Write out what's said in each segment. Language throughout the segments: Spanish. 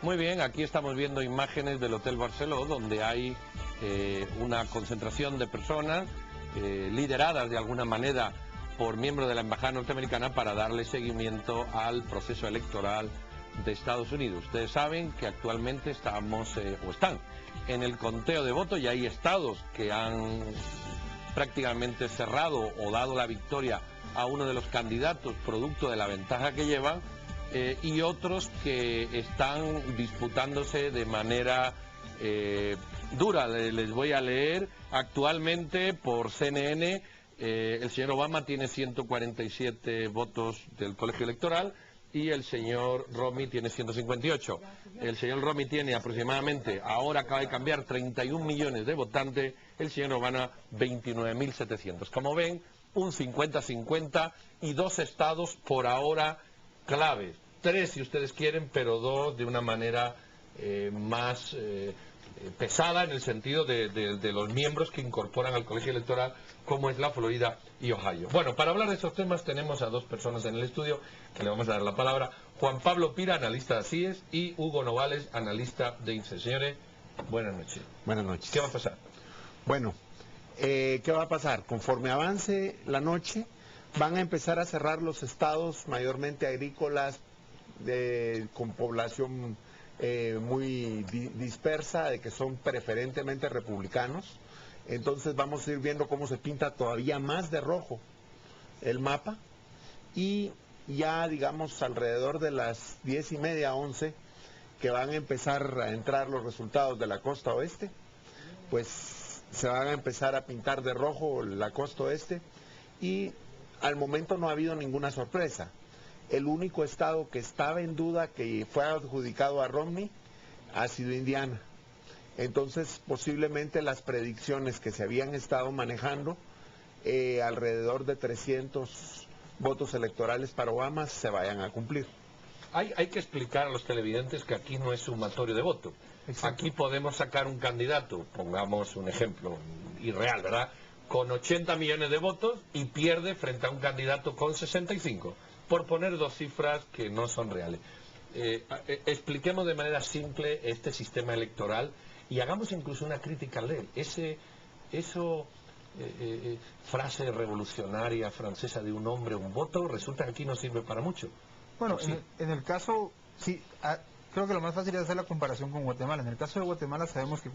Muy bien, aquí estamos viendo imágenes del Hotel Barceló, donde hay una concentración de personas lideradas de alguna manera por miembros de la Embajada Norteamericana para darle seguimiento al proceso electoral de Estados Unidos. Ustedes saben que actualmente estamos, o están, en el conteo de votos y hay estados que han prácticamente cerrado o dado la victoria a uno de los candidatos producto de la ventaja que llevan, y otros que están disputándose de manera dura. Les voy a leer actualmente por CNN. El señor Obama tiene 147 votos del colegio electoral y el señor Romney tiene 158. El señor Romney tiene aproximadamente, ahora acaba de cambiar, 31 millones de votantes, el señor Obama 29.700. Como ven, un 50-50 y dos estados por ahora claves. Tres si ustedes quieren, pero dos de una manera más pesada en el sentido de los miembros que incorporan al colegio electoral, como es la Florida y Ohio. Bueno, para hablar de estos temas tenemos a dos personas en el estudio que le vamos a dar la palabra. Juan Pablo Pira, analista de ACIES, y Hugo Novales, analista de INSE. Señores, buenas noches. Buenas noches. ¿Qué va a pasar? Bueno, ¿qué va a pasar? Conforme avance la noche, van a empezar a cerrar los estados mayormente agrícolas con población muy dispersa, de que son preferentemente republicanos. Entonces vamos a ir viendo cómo se pinta todavía más de rojo el mapa, y ya digamos alrededor de las 10:30, 11, que van a empezar a entrar los resultados de la costa oeste, pues se van a empezar a pintar de rojo la costa oeste, y al momento no ha habido ninguna sorpresa. El único estado que estaba en duda, que fue adjudicado a Romney, ha sido Indiana. Entonces, posiblemente las predicciones que se habían estado manejando, alrededor de 300 votos electorales para Obama, se vayan a cumplir. Hay que explicar a los televidentes que aquí no es sumatorio de voto. Aquí podemos sacar un candidato, pongamos un ejemplo irreal, ¿verdad?, con 80 millones de votos y pierde frente a un candidato con 65, por poner dos cifras que no son reales. Expliquemos de manera simple este sistema electoral y hagamos incluso una crítica a él. Frase revolucionaria francesa de un hombre, un voto, resulta que aquí no sirve para mucho. Bueno, Sí. en el caso, sí, creo que lo más fácil es hacer la comparación con Guatemala. En el caso de Guatemala sabemos que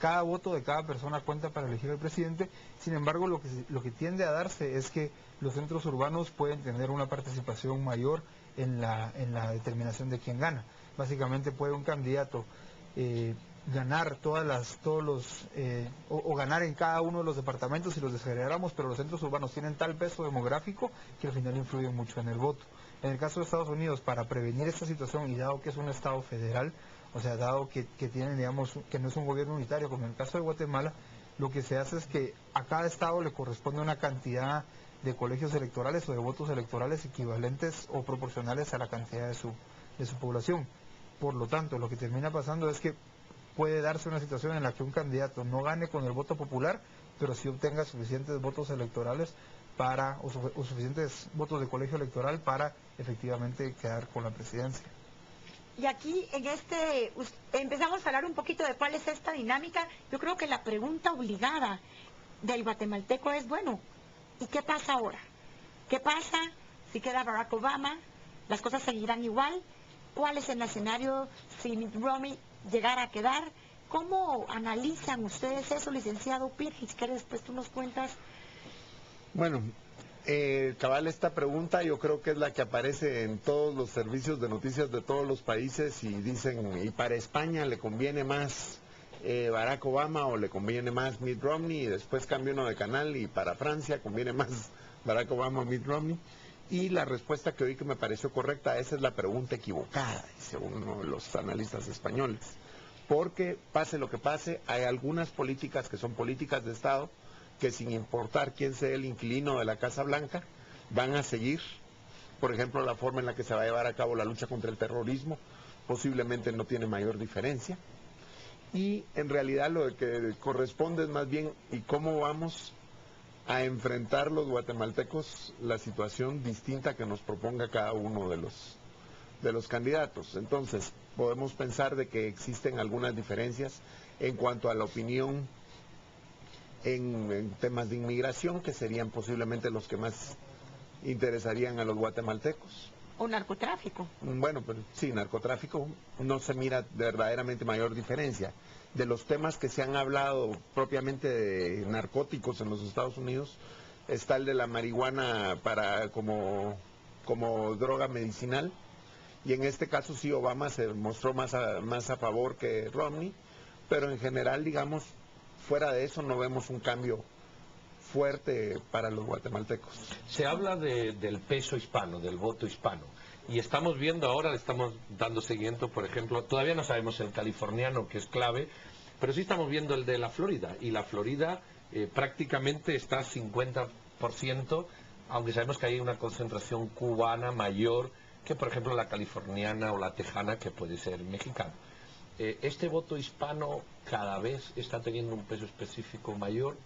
cada voto de cada persona cuenta para elegir al presidente. Sin embargo, lo que tiende a darse es que los centros urbanos pueden tener una participación mayor en la determinación de quién gana. Básicamente puede un candidato ganar o ganar en cada uno de los departamentos si los desagregáramos, pero los centros urbanos tienen tal peso demográfico que al final influyen mucho en el voto. En el caso de Estados Unidos, para prevenir esta situación, y dado que es un estado federal, o sea, dado que tienen, digamos, que no es un gobierno unitario como en el caso de Guatemala, lo que se hace es que a cada estado le corresponde una cantidad de colegios electorales o de votos electorales equivalentes o proporcionales a la cantidad de su población. Por lo tanto, lo que termina pasando es que puede darse una situación en la que un candidato no gane con el voto popular, pero sí obtenga suficientes votos electorales o suficientes votos de colegio electoral para efectivamente quedar con la presidencia. Y aquí empezamos a hablar un poquito de cuál es esta dinámica. Yo creo que la pregunta obligada del guatemalteco es, bueno, ¿y qué pasa ahora? ¿Qué pasa si queda Barack Obama? ¿Las cosas seguirán igual? ¿Cuál es el escenario si Mitt Romney llegara a quedar? ¿Cómo analizan ustedes eso, licenciado Pira? Y si quieres, después tú nos cuentas. Bueno, cabal, esta pregunta yo creo que es la que aparece en todos los servicios de noticias de todos los países, y dicen, ¿y para España le conviene más Barack Obama o le conviene más Mitt Romney? Y después cambia uno de canal y para Francia conviene más Barack Obama o Mitt Romney. Y la respuesta que oí que me pareció correcta, esa es la pregunta equivocada, dice uno de los analistas españoles. Porque pase lo que pase, hay algunas políticas que son políticas de Estado que, sin importar quién sea el inquilino de la Casa Blanca, van a seguir. Por ejemplo, la forma en la que se va a llevar a cabo la lucha contra el terrorismo posiblemente no tiene mayor diferencia. Y en realidad lo que corresponde es más bien, ¿y cómo vamos a enfrentar los guatemaltecos la situación distinta que nos proponga cada uno de los candidatos? Entonces, podemos pensar de que existen algunas diferencias en cuanto a la opinión en temas de inmigración, que serían posiblemente los que más interesarían a los guatemaltecos. O narcotráfico. Bueno, pero sí, narcotráfico no se mira verdaderamente mayor diferencia. De los temas que se han hablado propiamente de narcóticos en los Estados Unidos, está el de la marihuana como droga medicinal, y en este caso sí Obama se mostró más a favor que Romney, pero en general, digamos, fuera de eso no vemos un cambio fuerte para los guatemaltecos. Se habla del peso hispano, del voto hispano, y estamos viendo ahora, le estamos dando seguimiento, por ejemplo, todavía no sabemos el californiano, que es clave, pero sí estamos viendo el de la Florida, y la Florida prácticamente está 50%, aunque sabemos que hay una concentración cubana mayor que, por ejemplo, la californiana o la tejana, que puede ser mexicana. Este voto hispano cada vez está teniendo un peso específico mayor.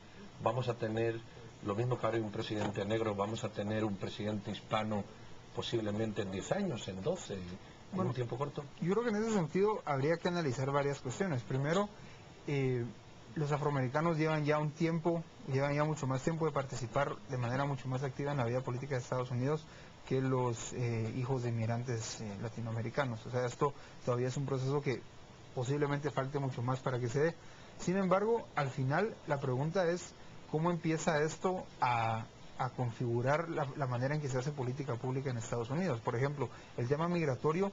Vamos a tener, lo mismo que ahora hay un presidente negro, vamos a tener un presidente hispano posiblemente en 10 años, en 12, en un tiempo corto. Yo creo que en ese sentido habría que analizar varias cuestiones. Primero, los afroamericanos llevan ya mucho más tiempo de participar de manera mucho más activa en la vida política de Estados Unidos que los hijos de inmigrantes latinoamericanos. O sea, esto todavía es un proceso que posiblemente falte mucho más para que se dé. Sin embargo, al final la pregunta es cómo empieza esto a configurar la manera en que se hace política pública en Estados Unidos. Por ejemplo, el tema migratorio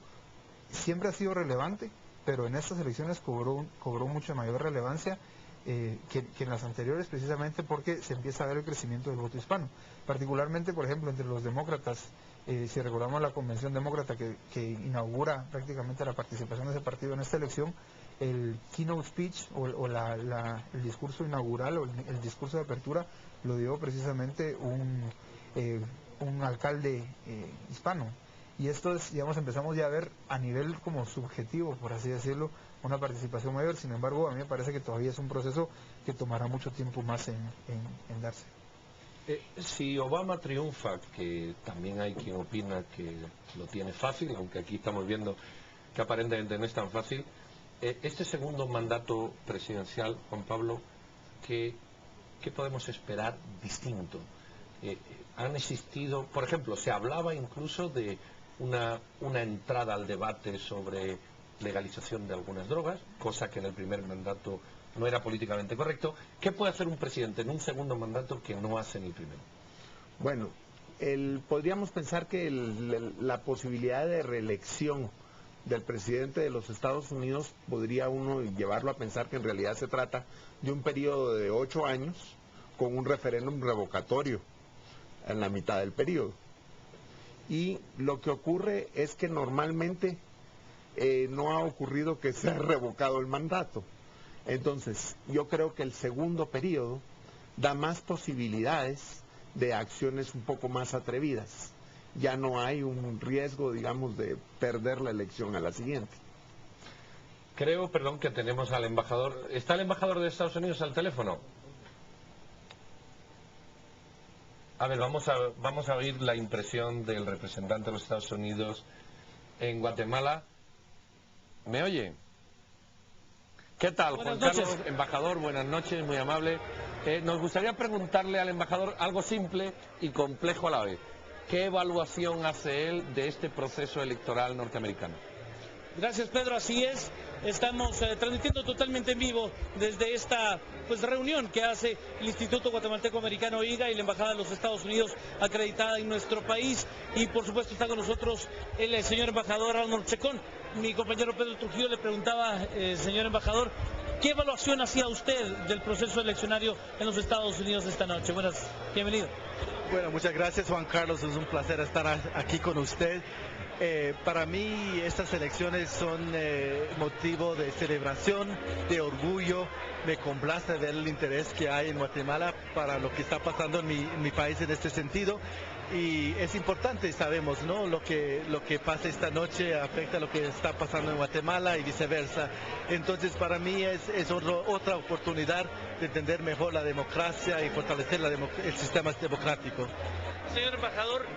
siempre ha sido relevante, pero en estas elecciones cobró mucha mayor relevancia que en las anteriores, precisamente porque se empieza a ver el crecimiento del voto hispano. Particularmente, por ejemplo, entre los demócratas, si recordamos la convención demócrata que inaugura prácticamente la participación de ese partido en esta elección, el keynote speech el discurso inaugural o el discurso de apertura lo dio precisamente un alcalde hispano. Y esto es, digamos, empezamos ya a ver a nivel como subjetivo, por así decirlo, una participación mayor. Sin embargo, a mí me parece que todavía es un proceso que tomará mucho tiempo más en darse. Si Obama triunfa, que también hay quien opina que lo tiene fácil, aunque aquí estamos viendo que aparentemente no es tan fácil, este segundo mandato presidencial, Juan Pablo, ¿qué podemos esperar distinto? Han existido, por ejemplo, se hablaba incluso de una entrada al debate sobre legalización de algunas drogas, cosa que en el primer mandato no era políticamente correcto. ¿Qué puede hacer un presidente en un segundo mandato que no hace en el primero? Bueno, podríamos pensar que la posibilidad de reelección del presidente de los Estados Unidos podría uno llevarlo a pensar que en realidad se trata de un periodo de 8 años con un referéndum revocatorio en la mitad del periodo. Y lo que ocurre es que normalmente no ha ocurrido que se ha revocado el mandato. Entonces, yo creo que el segundo periodo da más posibilidades de acciones un poco más atrevidas. Ya no hay un riesgo, digamos, de perder la elección a la siguiente. Creo, perdón, que tenemos al embajador. ¿Está el embajador de Estados Unidos al teléfono? A ver, vamos a oír la impresión del representante de los Estados Unidos en Guatemala. ¿Me oye? ¿Qué tal, Juan Carlos? Embajador, buenas noches, muy amable. Nos gustaría preguntarle al embajador algo simple y complejo a la vez. ¿Qué evaluación hace él de este proceso electoral norteamericano? Gracias, Pedro, así es. Estamos transmitiendo totalmente en vivo desde esta reunión que hace el Instituto Guatemalteco Americano IGA y la Embajada de los Estados Unidos acreditada en nuestro país. Y por supuesto está con nosotros el señor embajador Arnold Chacón. Mi compañero Pedro Trujillo le preguntaba, señor embajador, ¿qué evaluación hacía usted del proceso eleccionario en los Estados Unidos esta noche? Bienvenido. Bueno, muchas gracias, Juan Carlos, es un placer estar aquí con usted. Para mí estas elecciones son motivo de celebración, de orgullo. Me complace ver el interés que hay en Guatemala para lo que está pasando en mi país en este sentido. Y es importante, sabemos, ¿no? Lo que pasa esta noche afecta a lo que está pasando en Guatemala y viceversa. Entonces, para mí es otra oportunidad de entender mejor la democracia y fortalecer el sistema democrático. Señor embajador,